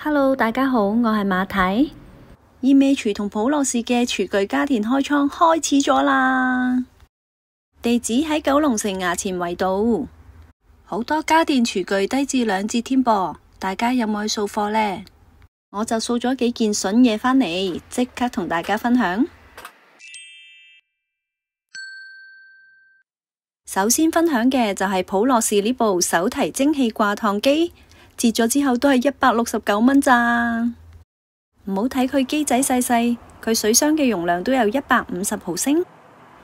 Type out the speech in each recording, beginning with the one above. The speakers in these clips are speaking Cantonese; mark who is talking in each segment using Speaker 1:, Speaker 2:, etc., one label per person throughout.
Speaker 1: Hello， 大家好，我係馬太。意味廚同普樂士嘅廚具家電開倉開始咗啦，地址喺九龍城衙前圍道，好多家電廚具低至2折添噃，大家有冇去掃貨呢？我就掃咗幾件筍嘢返嚟，即刻同大家分享。首先分享嘅就係普樂士呢部手提蒸汽掛燙機。折咗之後都係169蚊咋，唔好睇佢機仔細細，佢水箱嘅容量都有150毫升。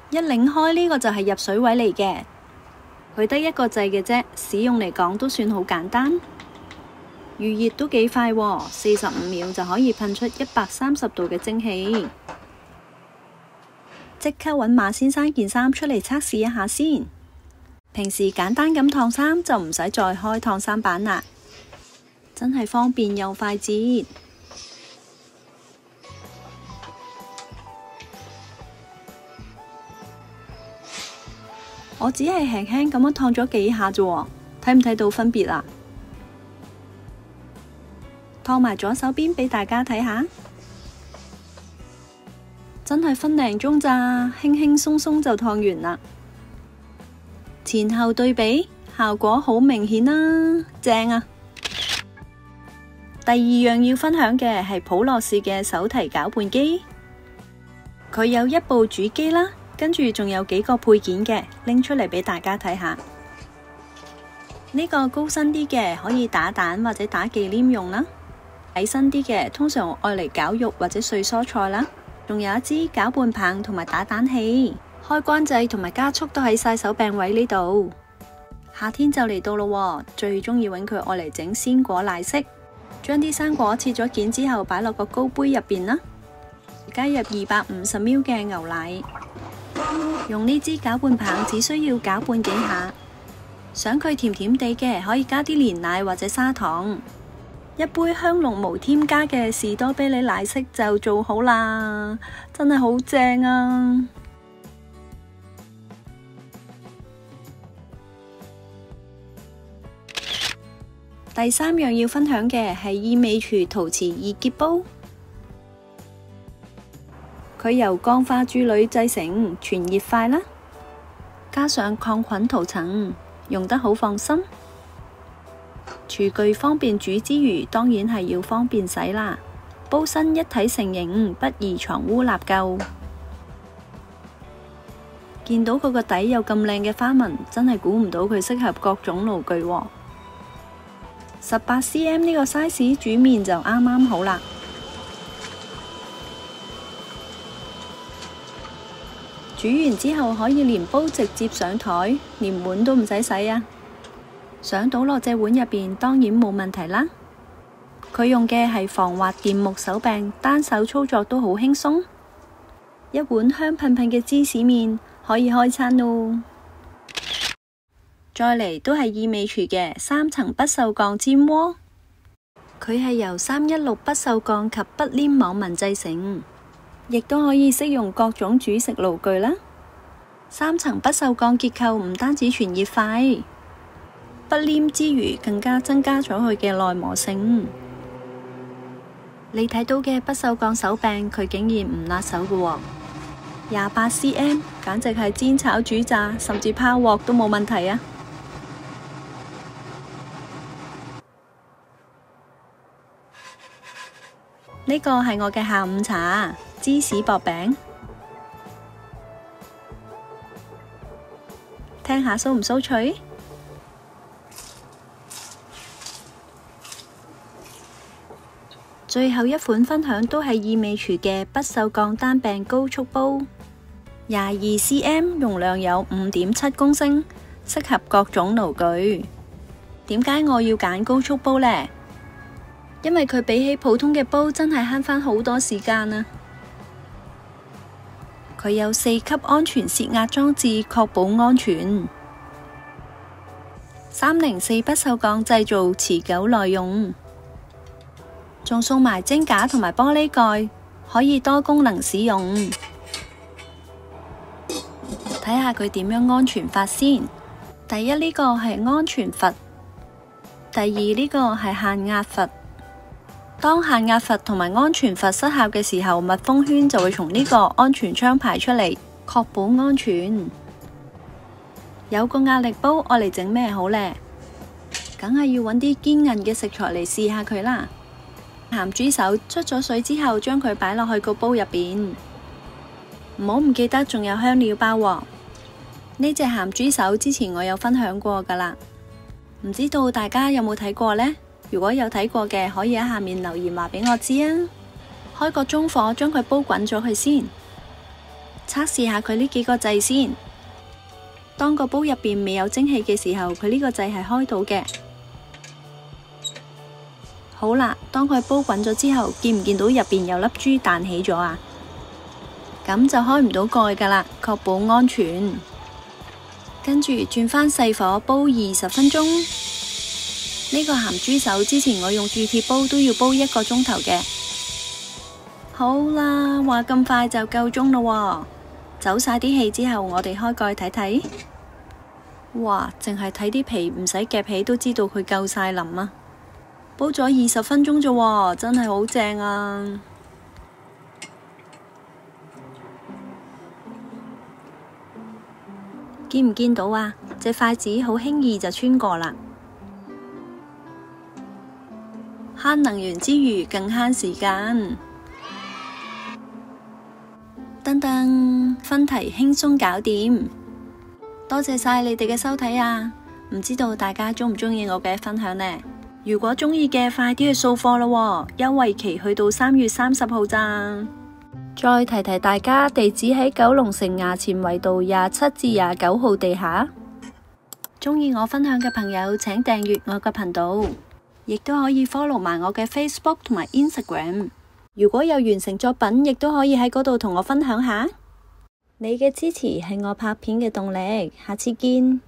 Speaker 1: 一擰開呢個就係入水位嚟嘅，佢得一個掣嘅啫，使用嚟講都算好簡單。預熱都幾快喎，45秒就可以噴出130度嘅蒸汽。即刻揾馬先生件衫出嚟測試一下先。平時簡單咁燙衫就唔使再開燙衫板啦。真係方便又快捷。我只係輕輕咁樣燙咗幾下啫，睇唔睇到分別啊？燙埋左手邊俾大家睇下，真係分零鐘咋，輕輕鬆鬆就燙完啦。前後對比，效果好明顯啦，正啊！第二樣要分享嘅係普樂士嘅手提攪拌機，佢有一部主機啦，跟住仲有幾個配件嘅，拎出嚟俾大家睇下。呢個高身啲嘅可以打蛋或者打忌廉用啦，矮身啲嘅通常愛嚟攪肉或者碎蔬菜啦。仲有一支攪拌棒同埋打蛋器，開關掣同埋加速都喺晒手柄位呢度。夏天就嚟到咯，最中意揾佢愛嚟整鮮果奶昔。將啲生果切咗件之後擺落個高杯入邊啦，加入250ml嘅牛奶，用呢支攪拌棒只需要攪拌幾下。想佢甜甜地嘅可以加啲煉奶或者砂糖。一杯香濃無添加嘅士多啤梨奶昔就做好啦，真係好正啊！第三樣要分享嘅係意味廚陶瓷易潔煲，佢由鋼化鑄鋁製成，傳熱快啦，加上抗菌塗層，用得好放心。廚具方便煮之餘，當然係要方便洗啦。煲身一體成型，不易藏污納垢。見到佢個底有咁靚嘅花紋，真係估唔到佢適合各種爐具喎。18cm 呢個 size 煮麵就啱啱好啦。煮完之後可以連煲直接上台，連碗都唔使洗啊！想倒落隻碗入邊當然冇問題啦。佢用嘅係防滑電木手柄，單手操作都好輕鬆。一碗香噴噴嘅芝士麵可以開餐咯。再嚟都係意味廚嘅3層不鏽鋼煎鍋，佢係由316不鏽鋼及不黏網紋製成，亦都可以適用各種煮食爐具啦。3層不鏽鋼結構唔單止傳熱快，不黏之餘更加增加咗佢嘅耐磨性。你睇到嘅不鏽鋼手柄，佢竟然唔辣手嘅喎，28cm，簡直係煎炒煮炸甚至拋鑊都冇問題啊！呢個係我嘅下午茶，芝士薄餅，聽下酥唔酥脆？最後一款分享都係意味廚嘅不鏽鋼單柄高速煲，22cm，容量有5.7公升，適合各種爐具。點解我要揀高速煲呢？因為佢比起普通嘅煲真係慳返好多時間啊！佢有4級安全泄壓裝置，確保安全。304不鏽鋼製造，持久耐用。仲送埋蒸架同埋玻璃蓋，可以多功能使用。睇下佢點樣安全法先。第一呢個係安全閥，第二呢個係限壓閥。當限壓閥同埋安全閥失效嘅時候，密封圈就會從呢個安全窗排出嚟，確保安全。有個壓力煲，我嚟整咩好呢？梗係要揾啲堅韌嘅食材嚟試下佢啦。鹹豬手出咗水之後，將佢擺落去個煲入邊。唔好唔記得仲有香料包喎。呢隻鹹豬手之前我有分享過噶啦，唔知道大家有冇睇過呢？如果有睇過嘅，可以喺下面留言話俾我知啊。開個中火，將佢煲滾咗佢先，測試下佢呢幾個掣先。當個煲入邊未有蒸汽嘅時候，佢呢個掣係開到嘅。好啦，當佢煲滾咗之後，見唔見到入邊有粒珠彈起咗啊？咁就開唔到蓋噶啦，確保安全。跟住轉返細火煲20分鐘。呢個鹹豬手之前我用鑄鐵煲都要煲1個鐘頭嘅。好啦，話咁快就夠鐘咯喎。走晒啲氣之後，我哋開蓋睇睇。哇，淨係睇啲皮唔使夾皮都知道佢夠晒腍啊！煲咗20分鐘咋喎，真係好正啊！見唔見到啊？隻筷子好輕易就穿過啦。慳能源之餘，更慳時間。噔噔，分題輕鬆搞掂。多謝晒你哋嘅收睇啊！唔知道大家鍾唔鍾意我嘅分享呢？如果鍾意嘅，快啲去掃貨咯喎，優惠期去到3月30號咋。再提提大家，地址喺九龍城衙前圍道27至29號地下。鍾意我分享嘅朋友，請訂閱我嘅頻道，亦都可以 follow 埋我嘅 Facebook 同埋 Instagram。如果有完成作品，亦都可以喺嗰度同我分享下。你嘅支持係我拍片嘅動力，下次見。